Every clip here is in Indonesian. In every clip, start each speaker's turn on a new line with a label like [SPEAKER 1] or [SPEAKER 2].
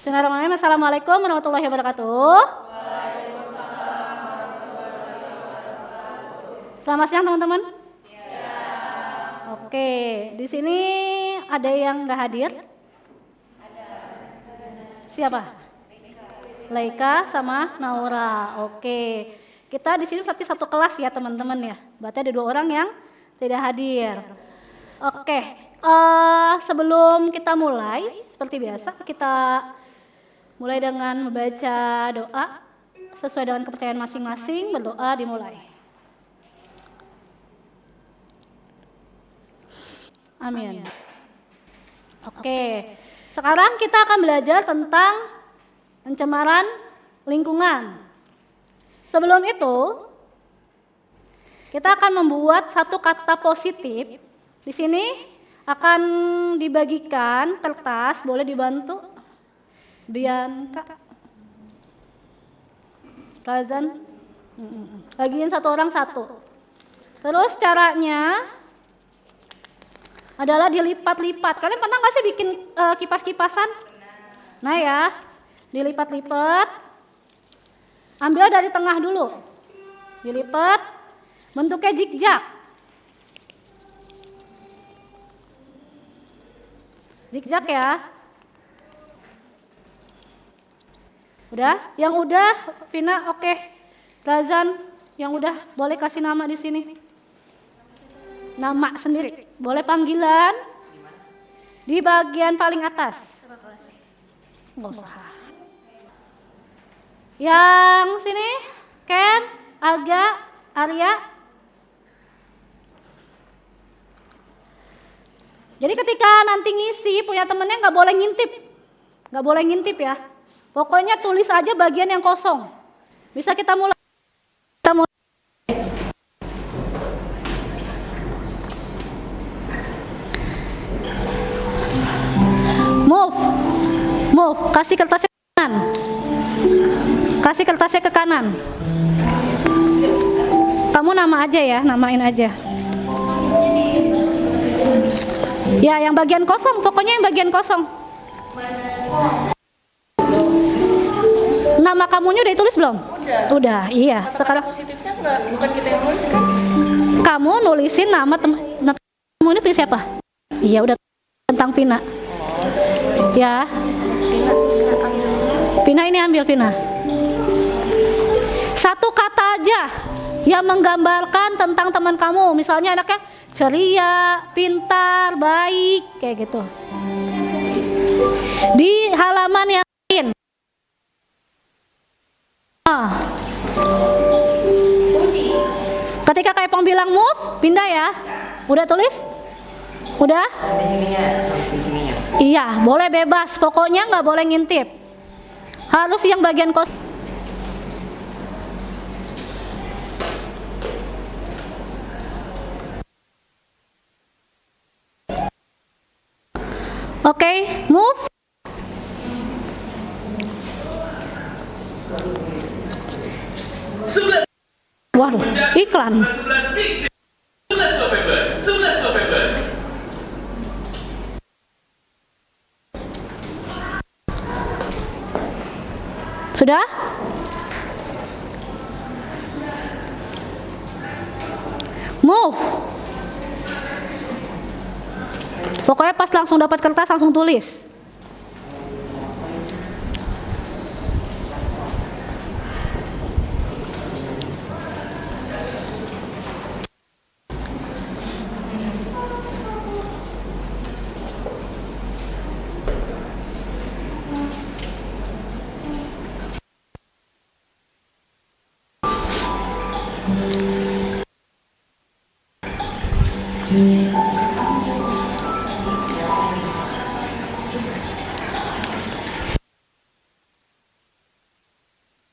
[SPEAKER 1] Bismillahirrahmanirrahim. Assalamualaikum warahmatullahi wabarakatuh. Selamat siang teman-teman. Oke, di sini ada yang nggak hadir? Siapa? Laika sama Naura. Oke, kita di sini berarti satu kelas ya teman-teman ya. Berarti ada 2 orang yang tidak hadir. Oke, sebelum kita mulai, seperti biasa kita mulai dengan membaca doa sesuai dengan kepercayaan masing-masing. Berdoa dimulai. Amin. Oke, sekarang kita akan belajar tentang pencemaran lingkungan. Sebelum itu, kita akan membuat satu kata positif. Di sini akan dibagikan kertas, boleh dibantu Bianca, Kazan, bagiin satu orang satu. Terus caranya adalah dilipat-lipat. Kalian pernah nggak sih bikin kipas-kipasan? Nah ya, dilipat-lipat. Ambil dari tengah dulu, dilipat, bentuknya zigzag. Zigzag ya. Udah? Yang udah, Vina, oke. Razan, yang udah, boleh kasih nama di sini. Nama sendiri. Boleh panggilan di bagian paling atas. Nggak usah. Yang sini, Ken, Aga, Arya. Jadi ketika nanti ngisi punya temennya nggak boleh ngintip ya. Pokoknya tulis aja bagian yang kosong. Bisa kita mulai. Move. Kasih kertasnya ke kanan. Kasih kertasnya ke kanan. Kamu nama aja ya, namain aja. Ya, yang bagian kosong, pokoknya yang bagian kosong. Nama kamunya udah ditulis belum? Udah, iya.
[SPEAKER 2] Kata-kata
[SPEAKER 1] sekarang
[SPEAKER 2] positifnya enggak, bukan kita yang nulis kan?
[SPEAKER 1] Kamu nulisin nama kamu ini pilih siapa? Iya, udah tentang Vina. Ya. Vina ini ambil Vina. Satu kata aja yang menggambarkan tentang teman kamu. Misalnya anaknya ceria, pintar, baik, kayak gitu. Di halaman yang lain. Ketika Kaipong bilang move, pindah ya. Udah tulis? Udah?
[SPEAKER 3] Di sininya.
[SPEAKER 1] Iya, boleh bebas. Pokoknya nggak boleh ngintip. Harus yang bagian kos. Oke, move. Waduh, iklan.
[SPEAKER 4] 11 November.
[SPEAKER 1] Sudah? Move. Pokoknya pas langsung dapat kertas langsung tulis.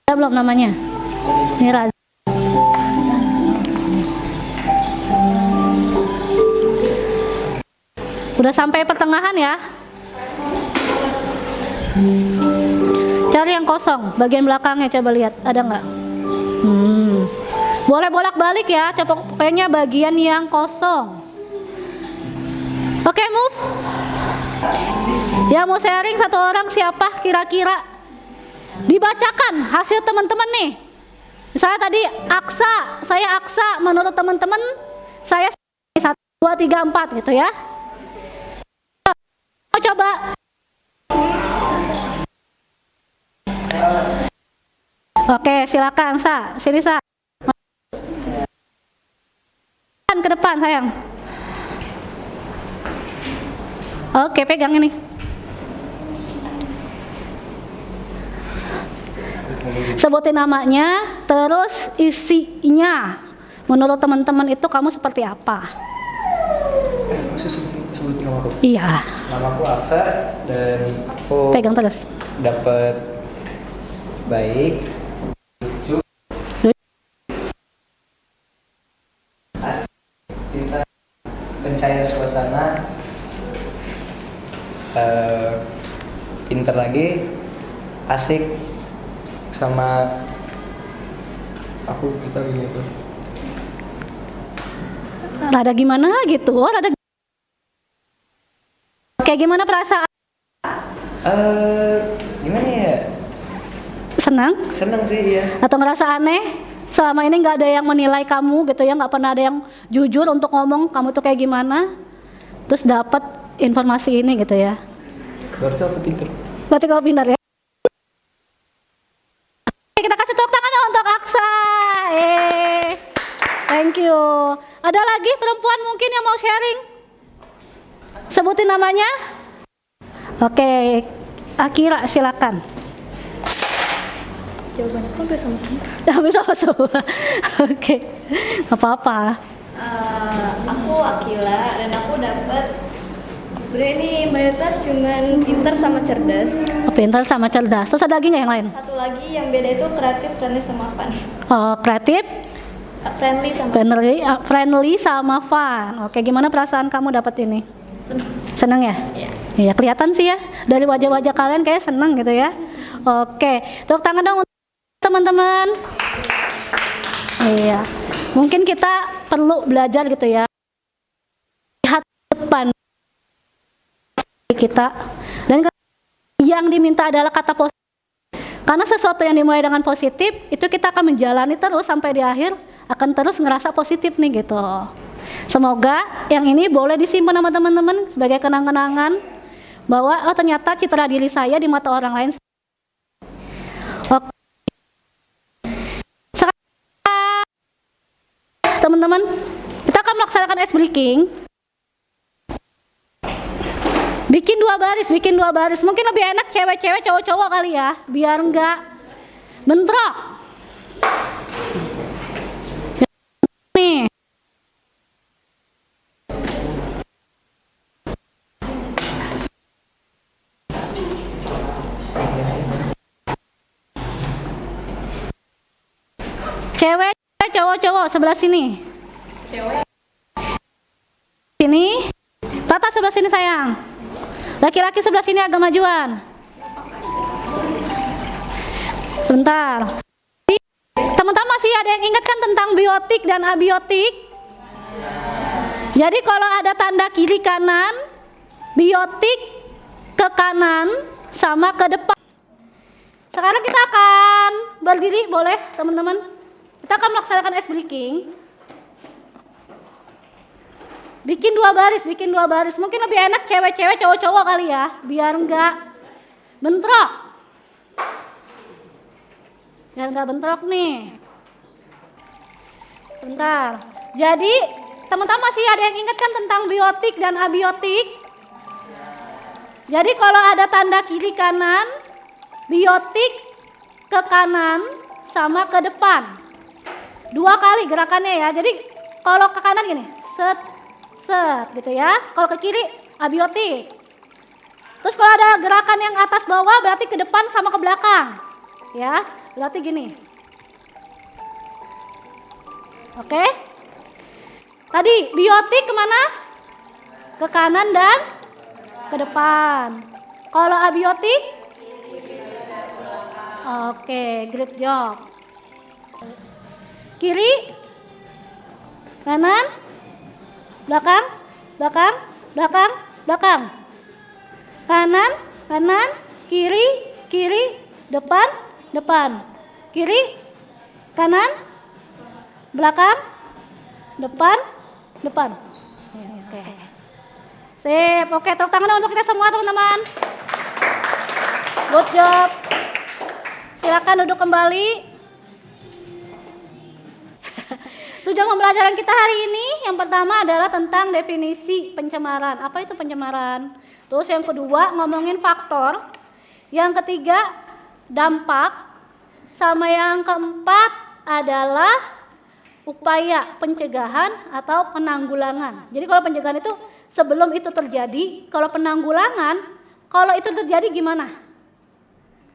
[SPEAKER 1] Ada belum namanya? Ini Razan. Udah sampai pertengahan ya. Cari yang kosong, bagian belakangnya coba lihat, ada nggak? Boleh bolak-balik ya, pokoknya bagian yang kosong. Oke, move. Yang mau sharing satu orang siapa kira-kira? Dibacakan hasil teman-teman nih. Misalnya tadi saya Aksa, menurut teman-teman saya 1, 2, 3, 4 gitu ya. Coba. Oke, silakan Sa, sini Sa. Ke depan sayang. Oke, pegang ini. Sebutin namanya, terus isinya. Menurut teman-teman itu kamu seperti apa?
[SPEAKER 3] Sebutin nama aku.
[SPEAKER 1] Iya.
[SPEAKER 3] Nama aku Aksa dan aku
[SPEAKER 1] Pegang terus.
[SPEAKER 3] dapat baik. Pintar, pencair suasana, pintar lagi, asik, sama aku kita gini tuh.
[SPEAKER 1] Rada gimana gitu? Rada. Oke, gimana perasaan?
[SPEAKER 3] Gimana ya?
[SPEAKER 1] Senang?
[SPEAKER 3] Seneng sih ya.
[SPEAKER 1] Atau ngerasa aneh? Selama ini nggak ada yang menilai kamu gitu ya, nggak pernah ada yang jujur untuk ngomong kamu tuh kayak gimana? Terus dapat informasi ini gitu ya.
[SPEAKER 3] Berarti aku pintar.
[SPEAKER 1] Berarti kamu pintar ya. Oke, kita kasih tepuk tangan untuk Aksa. Thank you. Ada lagi perempuan mungkin yang mau sharing? Sebutin namanya. Oke, Akira silakan.
[SPEAKER 2] Jawabannya kok udah sama-sama?
[SPEAKER 1] Habis sama. Oke, nggak apa-apa.
[SPEAKER 2] Aku Akila dan aku dapat sebenarnya ini mayoritas cuman pintar sama cerdas.
[SPEAKER 1] Pintar sama cerdas. Terus ada lagi nggak yang lain?
[SPEAKER 2] Satu lagi yang beda itu kreatif, friendly sama fun.
[SPEAKER 1] Oh, kreatif,
[SPEAKER 2] Friendly sama
[SPEAKER 1] friendly sama fun. Oke, gimana perasaan kamu dapat ini?
[SPEAKER 2] senang.
[SPEAKER 1] Seneng ya?
[SPEAKER 2] Iya.
[SPEAKER 1] Iya, kelihatan sih ya dari wajah-wajah kalian kayak seneng gitu ya. Oke, tepuk tangan dong untuk teman-teman. Iya, mungkin kita perlu belajar gitu ya. Lihat depan kita dan yang diminta adalah kata positif. Karena sesuatu yang dimulai dengan positif itu kita akan menjalani terus sampai di akhir akan terus ngerasa positif nih gitu. Semoga yang ini boleh disimpan sama teman-teman sebagai kenang-kenangan bahwa oh ternyata citra diri saya di mata orang lain. Oke. Sekarang teman-teman, kita akan melaksanakan ice breaking. Bikin dua baris. Mungkin lebih enak cewek-cewek, cowok-cowok kali ya, biar enggak bentrok. Nih. Cewek, cowok-cowok sebelah sini.
[SPEAKER 2] Cewek.
[SPEAKER 1] Sini. Tata sebelah sini sayang. Laki-laki sebelah sini agak majuan. Sebentar. Teman-teman masih ada yang ingat kan tentang biotik dan abiotik? Jadi kalau ada tanda kiri kanan, biotik ke kanan sama ke depan. Sekarang kita akan berdiri, boleh teman-teman? Kita akan melaksanakan ice breaking. Bikin dua baris. Mungkin lebih enak cewek-cewek, cowok-cowok kali ya, biar enggak bentrok. Biar enggak bentrok nih. Bentar. Jadi, teman-teman masih ada yang ingat kan tentang biotik dan abiotik? Jadi kalau ada tanda kiri kanan, biotik ke kanan sama ke depan. 2 kali gerakannya ya. Jadi kalau ke kanan gini, set gitu ya. Kalau ke kiri abiotik. Terus kalau ada gerakan yang atas bawah berarti ke depan sama ke belakang. Ya, berarti gini. Oke. Tadi biotik kemana? Ke kanan dan ke depan. Kalau abiotik? Oke, great job. Kiri, kanan, belakang. Kanan, kanan, kiri, kiri, depan, depan. Kiri, kanan, belakang, depan, depan. Oke. Sip, oke, tepuk tangan untuk kita semua teman-teman. Good job. Silakan duduk kembali. Tujuan pembelajaran kita hari ini yang pertama adalah tentang definisi pencemaran. Apa itu pencemaran? Terus yang kedua ngomongin faktor. Yang ketiga dampak. Sama yang keempat adalah upaya pencegahan atau penanggulangan. Jadi kalau pencegahan itu sebelum itu terjadi, kalau penanggulangan, kalau itu terjadi gimana?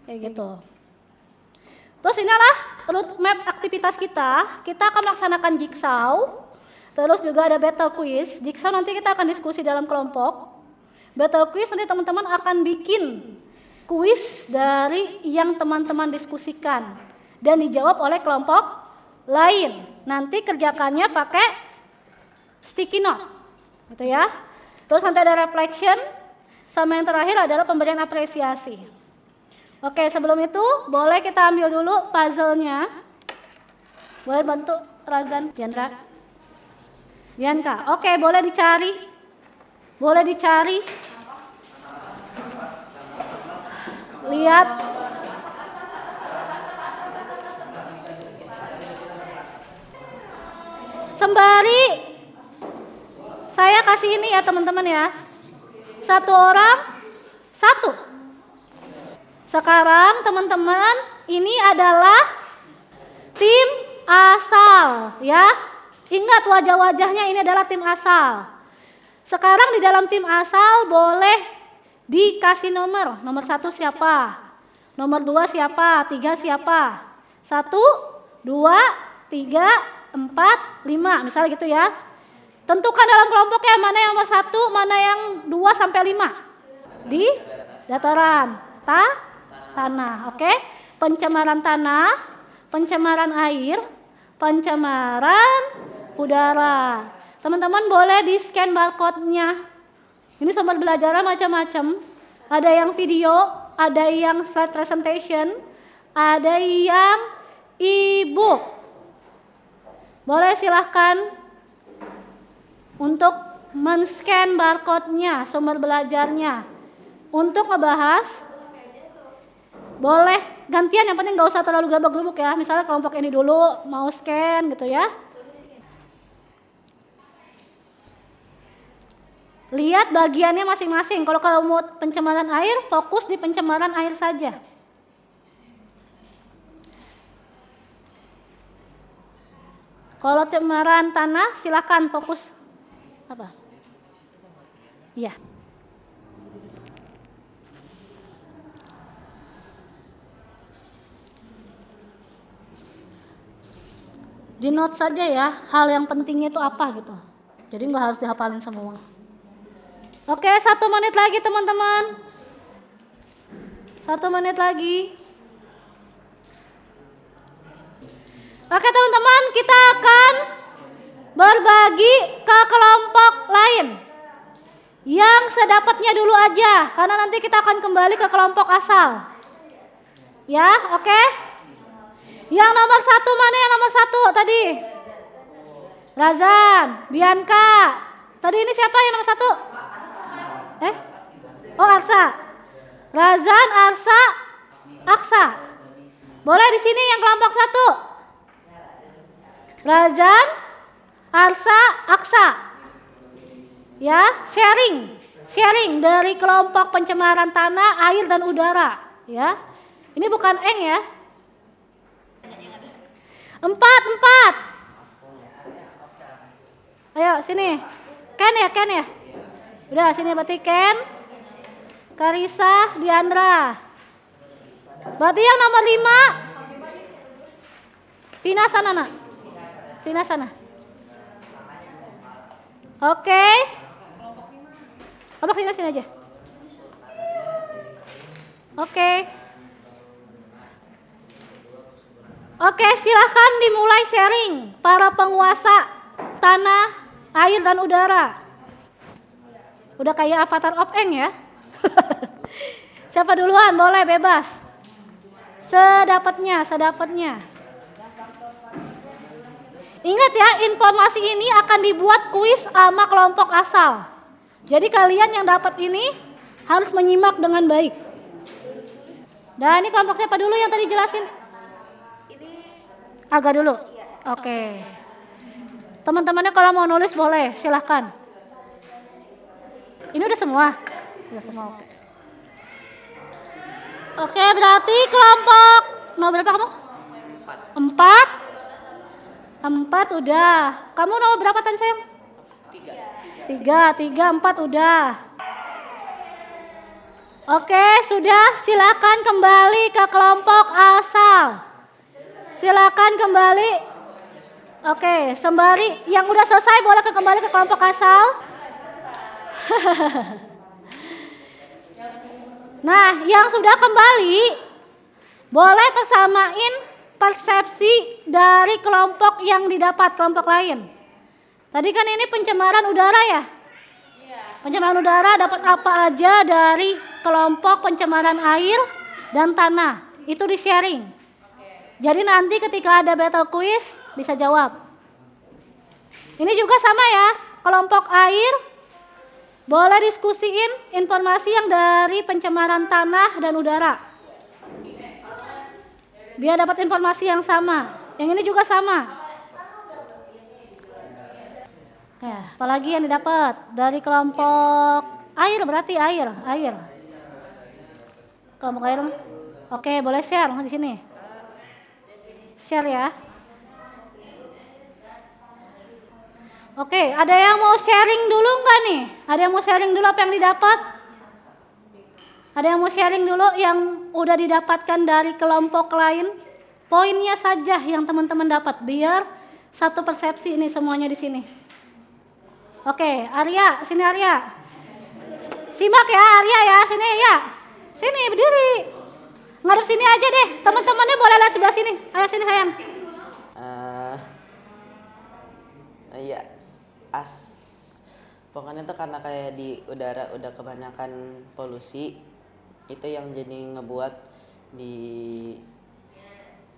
[SPEAKER 1] Kayak gitu. Terus inilah roadmap aktivitas kita. Kita akan melaksanakan jigsaw. Terus juga ada battle quiz. Jigsaw nanti kita akan diskusi dalam kelompok. Battle quiz nanti teman-teman akan bikin kuis dari yang teman-teman diskusikan dan dijawab oleh kelompok lain. Nanti kerjakannya pakai sticky note, gitu ya. Terus nanti ada reflection, sama yang terakhir adalah pemberian apresiasi. Oke, sebelum itu boleh kita ambil dulu puzzle-nya. Boleh bantu Razan, Diandra, Bianca. Oke, boleh dicari, boleh dicari. Lihat. Sembari saya kasih ini ya teman-teman ya. Satu orang, satu. Sekarang teman-teman ini adalah tim asal ya. Ingat wajah-wajahnya ini adalah tim asal. Sekarang di dalam tim asal boleh dikasih nomor. Nomor 1 siapa? Nomor 2 siapa? 3 siapa? 1, 2, 3, 4, 5. Misalnya gitu ya. Tentukan dalam kelompoknya mana yang nomor 1, mana yang 2 sampai 5. Di dataran tanah. Oke? Pencemaran tanah, pencemaran air, pencemaran udara. Teman-teman boleh di-scan barcode-nya. Ini sumber belajar macam-macam. Ada yang video, ada yang slide presentation, ada yang e-book. Boleh silahkan untuk men-scan barcode-nya, sumber belajarnya. Untuk ngebahas, boleh gantian, yang penting nggak usah terlalu gelabak-gelubuk ya. Misalnya kelompok ini dulu mau scan gitu ya. Lihat bagiannya masing-masing. Kalau kamu mau pencemaran air, fokus di pencemaran air saja. Kalau pencemaran tanah, silakan fokus apa? Iya. Di note saja ya, hal yang pentingnya itu apa gitu. Jadi nggak harus dihafalin semua. Oke, 1 menit lagi teman-teman. 1 menit lagi. Oke teman-teman, kita akan berbagi ke kelompok lain. Yang sedapatnya dulu aja, karena nanti kita akan kembali ke kelompok asal. Ya, oke? Yang nomor 1 mana yang nomor 1 tadi? Razan, Bianca. Tadi ini siapa yang nomor 1? Oh, Arsa. Razan, Arsa, Aksa. Boleh di sini yang kelompok 1. Razan, Arsa, Aksa. Ya, sharing dari kelompok pencemaran tanah, air dan udara, ya. Ini bukan eng ya. 4. Ayo sini. Ken ya. Udah sini berarti Ken, Karisa, Diandra. Berarti yang nomor 5 Vina sana nak. Vina sana. Oke. Abang sini aja. Oke, silakan dimulai sharing para penguasa tanah, air dan udara. Udah kayak Avatar of Aang ya. Siapa duluan? Boleh bebas. Sedapatnya. Ingat ya, informasi ini akan dibuat kuis sama kelompok asal. Jadi kalian yang dapat ini harus menyimak dengan baik. Dan ini kelompok siapa dulu yang tadi jelasin? Agak dulu. Oke. Teman-temannya kalau mau nulis boleh, silahkan. Ini udah semua? Udah semua, oke. Oke, berarti kelompok nomor berapa kamu? 4 udah. Kamu nomor berapa tadi sayang? 3, 4 udah. Oke, sudah. Silakan kembali ke kelompok asal. Silakan kembali. Oke, sembari yang udah selesai boleh kembali ke kelompok asal. Nah, yang sudah kembali boleh persamain persepsi dari kelompok yang didapat kelompok lain. Tadi kan ini pencemaran udara ya? Pencemaran udara dapat apa aja dari kelompok pencemaran air dan tanah. Itu di sharing. Jadi nanti ketika ada battle quiz bisa jawab. Ini juga sama ya, kelompok air boleh diskusiin informasi yang dari pencemaran tanah dan udara. Biar dapat informasi yang sama. Yang ini juga sama. Ya, apalagi yang didapat dari kelompok air, berarti air. Kelompok air. Oke, boleh share di sini. Share ya. Oke, ada yang mau sharing dulu nggak nih? Ada yang mau sharing dulu apa yang didapat? Ada yang mau sharing dulu yang udah didapatkan dari kelompok lain? Poinnya saja yang teman-teman dapat, biar satu persepsi ini semuanya di sini. Oke, Arya, sini Arya. Simak ya Arya ya, sini ya. Sini berdiri. Ngadep sini aja deh, teman-temannya boleh lihat sebelah sini. Ayo sini sayang.
[SPEAKER 5] Iya, pokoknya tuh karena kayak di udara udah kebanyakan polusi, itu yang jadi ngebuat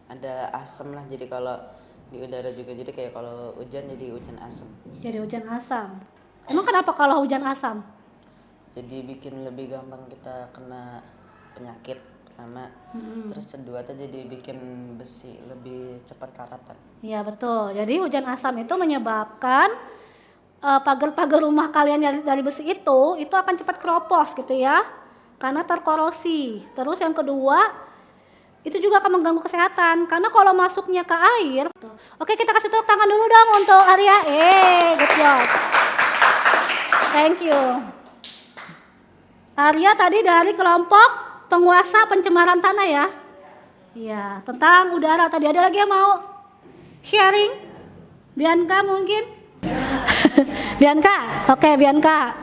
[SPEAKER 5] ada asam lah. Jadi kalau di udara juga, jadi kayak kalau hujan jadi hujan asam.
[SPEAKER 1] Jadi hujan asam. Emang kenapa kalau hujan asam?
[SPEAKER 5] Jadi bikin lebih gampang kita kena penyakit pertama. Terus kedua tuh jadi bikin besi lebih cepat karatan.
[SPEAKER 1] Iya betul. Jadi hujan asam itu menyebabkan pagar-pagar rumah kalian dari besi itu akan cepat keropos gitu ya, karena terkorosi. Terus yang kedua, itu juga akan mengganggu kesehatan karena kalau masuknya ke air. Oke, kita kasih tepuk tangan dulu dong untuk Arya. Good job. Thank you. Arya tadi dari kelompok penguasa pencemaran tanah ya. Iya, tentang udara tadi. Ada lagi yang mau sharing? Bianca mungkin? Bianca, oke Bianca.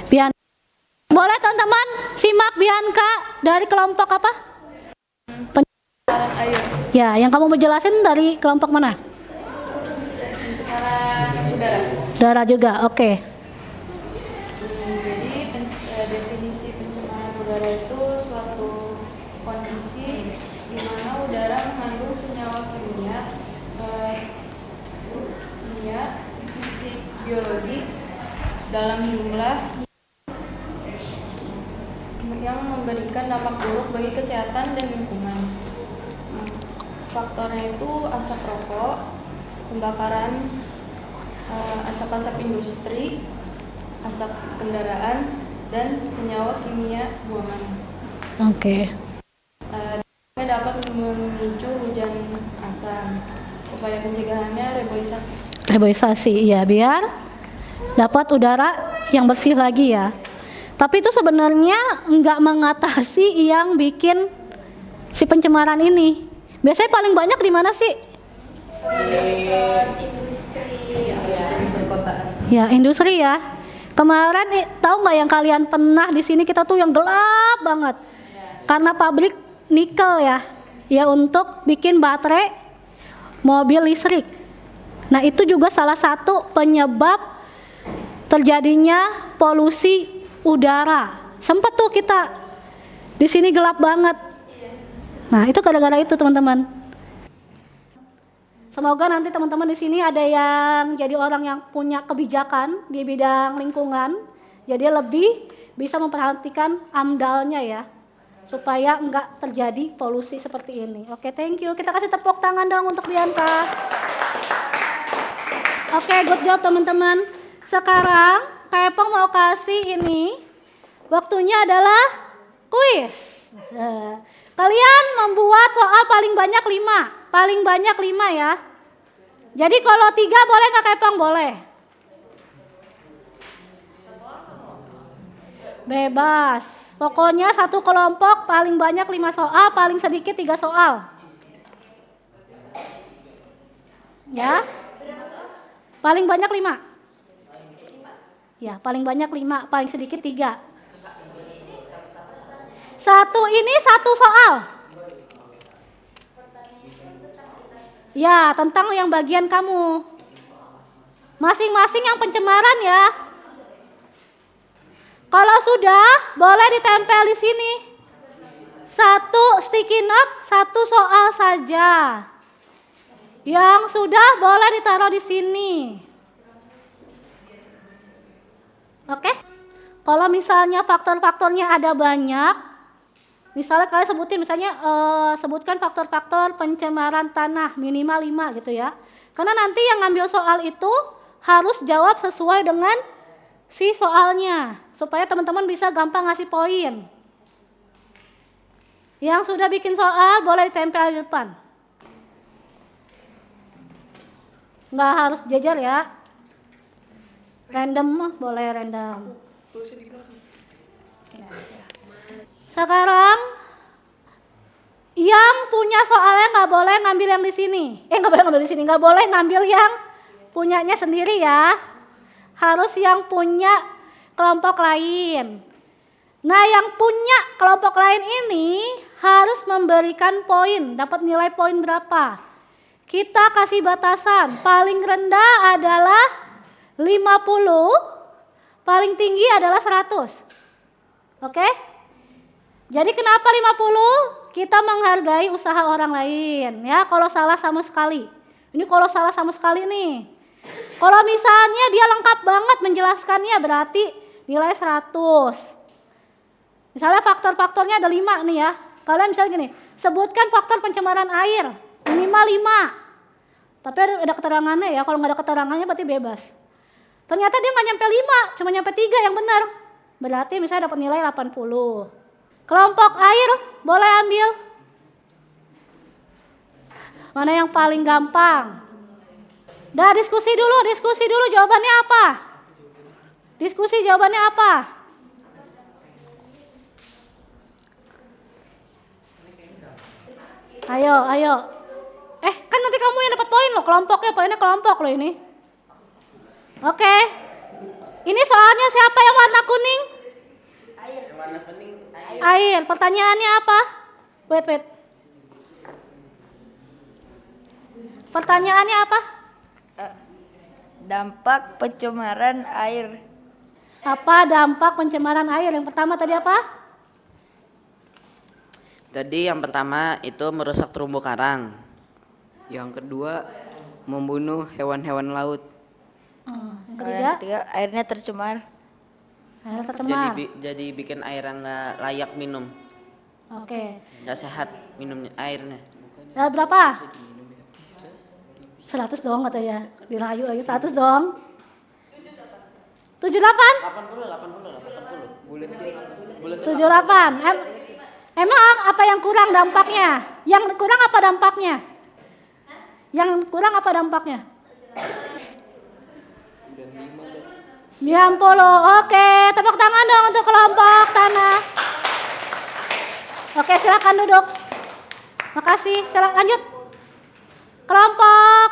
[SPEAKER 1] Bianca. Boleh teman-teman simak Bianca dari kelompok apa?
[SPEAKER 2] Pencemaran air.
[SPEAKER 1] Ya, yang kamu mau jelasin dari kelompok mana?
[SPEAKER 2] Pencemaran udara.
[SPEAKER 1] Udara juga, oke.
[SPEAKER 6] Jadi definisi pencemaran udara itu suatu kondisi di mana udara mengandung senyawa kimia, fisik, biologi dalam jumlah yang memberikan dampak buruk bagi kesehatan dan lingkungan. Faktornya itu asap rokok, pembakaran, asap-asap industri, asap kendaraan, dan senyawa kimia buangan.
[SPEAKER 1] Oke.
[SPEAKER 6] Dapat memicu hujan asam. Upaya pencegahannya reboisasi.
[SPEAKER 1] Reboisasi, iya, biar dapat udara yang bersih lagi ya. Tapi itu sebenarnya nggak mengatasi yang bikin si pencemaran ini. Biasanya paling banyak di mana sih?
[SPEAKER 2] Industri perkotaan.
[SPEAKER 1] Ya, industri ya. Kemarin tahu nggak yang kalian pernah di sini kita tuh yang gelap banget. Karena pabrik nikel ya. Ya untuk bikin baterai mobil listrik. Nah, itu juga salah satu penyebab terjadinya polusi udara. Sempet tuh kita di sini gelap banget. Nah, itu gara-gara itu, teman-teman. Semoga nanti teman-teman di sini ada yang jadi orang yang punya kebijakan di bidang lingkungan, jadi lebih bisa memperhatikan AMDAL-nya ya, supaya enggak terjadi polusi seperti ini. Oke, thank you. Kita kasih tepuk tangan dong untuk Bianca. Oke, good job teman-teman. Sekarang Kak Epong mau kasih ini, waktunya adalah kuis. Kalian membuat soal paling banyak 5. Paling banyak 5 ya. Jadi kalau 3 boleh nggak Kak Epong? Boleh. Bebas. Pokoknya satu kelompok paling banyak 5 soal, paling sedikit 3 soal. Ya. Paling banyak 5. Ya, paling banyak 5, paling sedikit 3. Satu ini 1 soal. Ya, tentang yang bagian kamu. Masing-masing yang pencemaran ya. Kalau sudah, boleh ditempel di sini. 1 sticky note, 1 soal saja. Yang sudah boleh ditaruh di sini. Oke? Kalau misalnya faktor-faktornya ada banyak, misalnya kalian sebutin, sebutkan faktor-faktor pencemaran tanah minimal 5 gitu ya. Karena nanti yang ngambil soal itu harus jawab sesuai dengan si soalnya, supaya teman-teman bisa gampang ngasih poin. Yang sudah bikin soal boleh ditempel di depan. Nggak harus jajar ya. Random boleh random. Sekarang yang punya soalnya nggak boleh ngambil yang di sini. Nggak boleh ngambil di sini. Nggak boleh ngambil yang punyanya sendiri ya. Harus yang punya kelompok lain. Nah, yang punya kelompok lain ini harus memberikan poin. Dapat nilai poin berapa? Kita kasih batasan. Paling rendah adalah 50, paling tinggi adalah 100. Oke? Jadi kenapa 50? Kita menghargai usaha orang lain ya, kalau salah sama sekali. Ini kalau salah sama sekali nih. Kalau misalnya dia lengkap banget menjelaskannya berarti nilai 100. Misalnya faktor-faktornya ada 5 nih ya. Kalian misalnya gini, sebutkan faktor pencemaran air minimal 5. Tapi ada keterangannya ya, kalau nggak ada keterangannya berarti bebas. Ternyata dia nggak nyampe 5, cuma nyampe 3 yang benar. Berarti misalnya dapat nilai 80. Kelompok air boleh ambil. Mana yang paling gampang? Dah diskusi dulu jawabannya apa? Diskusi jawabannya apa? Ayo. Kan nanti kamu yang dapat poin loh, kelompoknya, poinnya kelompok loh ini. Oke. Ini soalnya siapa yang warna kuning? Air. Pertanyaannya apa? Wait. Pertanyaannya apa?
[SPEAKER 7] Dampak pencemaran air.
[SPEAKER 1] Apa dampak pencemaran air? Yang pertama tadi apa?
[SPEAKER 5] Tadi yang pertama itu merusak terumbu karang.
[SPEAKER 3] Yang kedua, membunuh hewan-hewan laut.
[SPEAKER 1] Yang
[SPEAKER 7] Kalau
[SPEAKER 1] ketiga?
[SPEAKER 7] yang ketiga, airnya tercemar.
[SPEAKER 1] Air tercemar.
[SPEAKER 5] Jadi bikin air yang nggak layak minum,
[SPEAKER 1] Oke.
[SPEAKER 5] nggak sehat minumnya airnya.
[SPEAKER 1] Nah, berapa? 100 dong katanya. Dirayu lagi 100 dong. 78? 78. Emang apa yang kurang dampaknya? Yang kurang apa dampaknya? Yang kurang apa dampaknya? 90. Oke, tepuk tangan dong untuk kelompok tanah. Oke, silakan duduk. Makasih. Silakan lanjut. Kelompok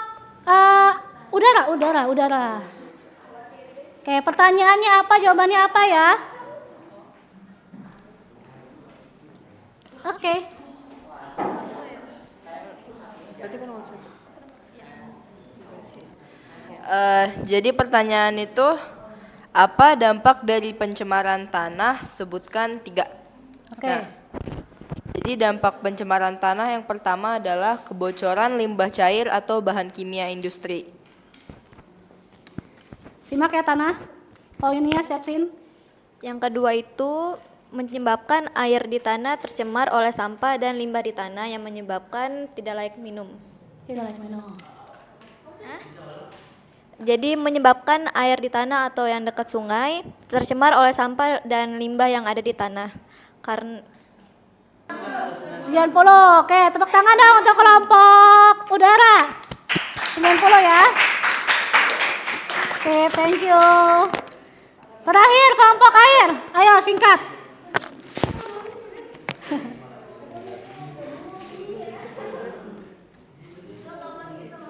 [SPEAKER 1] udara. Oke, pertanyaannya apa? Jawabannya apa ya? Oke.
[SPEAKER 8] Jadi pertanyaan itu, apa dampak dari pencemaran tanah? Sebutkan 3.
[SPEAKER 1] Oke.
[SPEAKER 8] Nah, jadi dampak pencemaran tanah yang pertama adalah kebocoran limbah cair atau bahan kimia industri.
[SPEAKER 1] Simak ya Tanah. Poinnya siapin.
[SPEAKER 2] Yang kedua itu menyebabkan air di tanah tercemar oleh sampah dan limbah di tanah yang menyebabkan tidak layak minum.
[SPEAKER 1] Tidak layak minum.
[SPEAKER 2] Jadi menyebabkan air di tanah atau yang dekat sungai tercemar oleh sampah dan limbah yang ada di tanah. Karena
[SPEAKER 1] 90. Oke, tepuk tangan dong untuk kelompok udara. 90 ya. Oke, thank you. Terakhir kelompok air. Ayo singkat.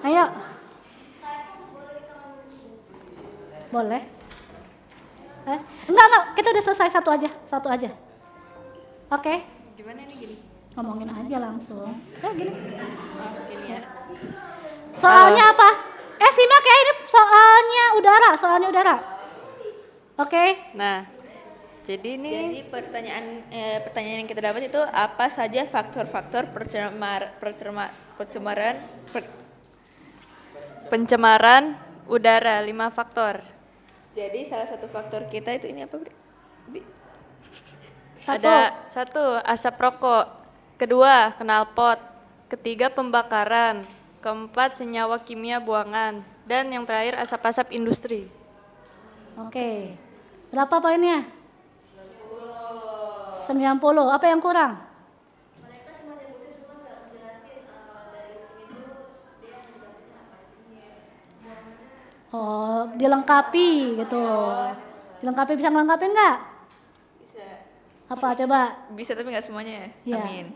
[SPEAKER 1] Ayo. Boleh. Enggak, kita udah selesai satu aja. Oke.
[SPEAKER 6] Gimana ini gini?
[SPEAKER 1] Ngomongin aja langsung. Gini.
[SPEAKER 6] Gini ya.
[SPEAKER 1] Soalnya apa? Simak ya, ini soalnya udara. Oke.
[SPEAKER 6] Nah, jadi ini
[SPEAKER 7] Jadi pertanyaan yang kita dapat itu apa saja faktor-faktor
[SPEAKER 6] pencemaran udara 5 faktor.
[SPEAKER 7] Jadi salah satu faktor kita itu ini apa, Bri?
[SPEAKER 6] Ada 1 asap rokok, kedua knalpot, ketiga pembakaran, keempat senyawa kimia buangan, dan yang terakhir asap-asap industri.
[SPEAKER 1] Oke. Berapa poinnya? 90. Apa yang kurang? Oh, dilengkapi gitu. Dilengkapi, bisa ngelengkapin nggak?
[SPEAKER 7] Bisa.
[SPEAKER 1] Apa coba?
[SPEAKER 7] Bisa tapi nggak semuanya ya.
[SPEAKER 1] Iya.
[SPEAKER 7] Amin.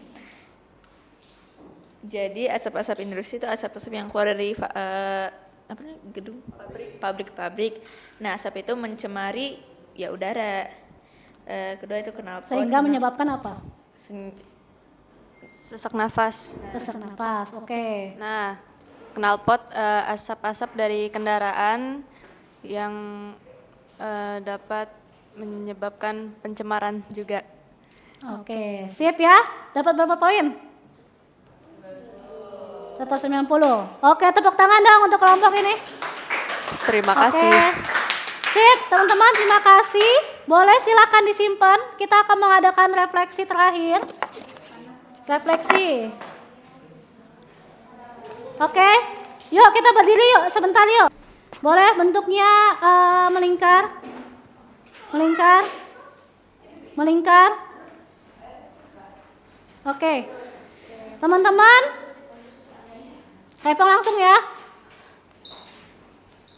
[SPEAKER 7] Jadi asap-asap industri itu asap-asap yang keluar dari apa sih, gedung pabrik. Nah, asap itu mencemari ya udara. Kedua itu knalpot.
[SPEAKER 1] Sehingga menyebabkan apa?
[SPEAKER 6] Sesak nafas.
[SPEAKER 1] Sesak nafas. Oke.
[SPEAKER 6] Nah, knalpot asap-asap dari kendaraan yang dapat menyebabkan pencemaran juga.
[SPEAKER 1] Oke, sip ya. Dapat berapa poin? 190. Oke, tepuk tangan dong untuk kelompok ini.
[SPEAKER 6] Terima
[SPEAKER 1] Oke.
[SPEAKER 6] kasih.
[SPEAKER 1] Sip, teman-teman, terima kasih. Boleh silakan disimpan. Kita akan mengadakan refleksi terakhir. Refleksi. Oke, yuk kita berdiri yuk sebentar yuk. Boleh bentuknya melingkar. Oke, teman-teman, Repong langsung ya.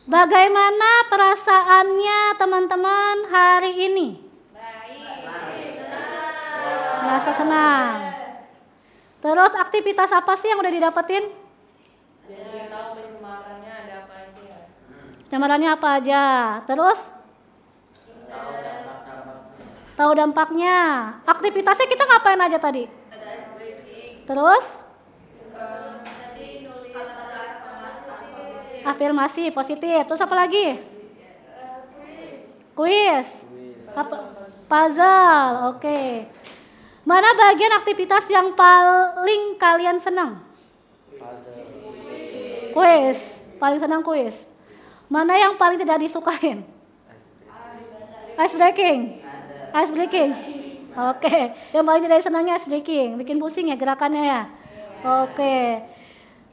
[SPEAKER 1] Bagaimana perasaannya teman-teman hari ini? Merasa senang. Terus aktivitas apa sih yang udah didapetin?
[SPEAKER 6] Jadi tahu pencemarannya ada apa aja.
[SPEAKER 1] Pencemarannya apa aja? Terus? Tahu dampaknya. Aktivitasnya kita ngapain aja tadi? Terus? Afirmasi positif. Terus apa lagi? Kuis. Puzzle. Oke. Mana bagian aktivitas yang paling kalian senang? Kuis. Paling senang kuis. Mana yang paling tidak disukain? Ice breaking. Oke. Yang paling tidak senangnya ice breaking. Bikin pusing ya gerakannya ya. Oke.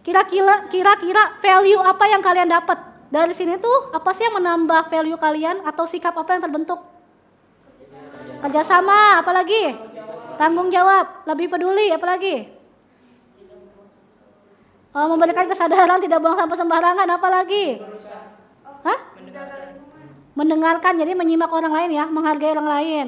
[SPEAKER 1] Kira-kira value apa yang kalian dapat dari sini tuh? Apa sih yang menambah value kalian atau sikap apa yang terbentuk? Kerjasama, apalagi? Tanggung jawab, lebih peduli, apalagi? Memberikan kesadaran, tidak buang sampah sembarangan, apalagi? Hah? Mendengarkan, jadi menyimak orang lain ya, menghargai orang lain.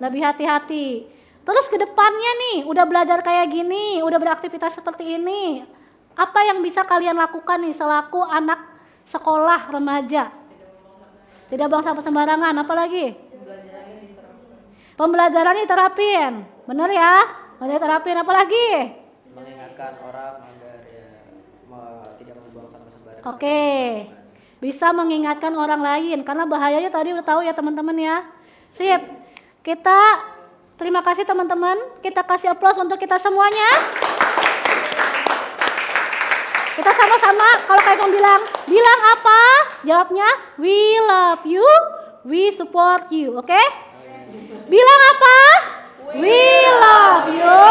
[SPEAKER 1] Lebih hati-hati. Terus ke depannya nih, udah belajar kayak gini, udah beraktivitas seperti ini. Apa yang bisa kalian lakukan nih selaku anak sekolah remaja? Tidak buang sampah sembarangan, apalagi? Pembelajaran diterapin, bener ya? Bener terapin, apalagi?
[SPEAKER 5] Mengingatkan orang agar ya, tidak membuang sampah sembarangan.
[SPEAKER 1] Oke. bisa mengingatkan orang lain, karena bahayanya tadi udah tahu ya teman-teman ya. Sip, kita terima kasih teman-teman, kita kasih aplaus untuk kita semuanya. Kita sama-sama, kalau kayak kamu bilang apa? Jawabnya, we love you, we support you, oke? Bilang apa? We love you,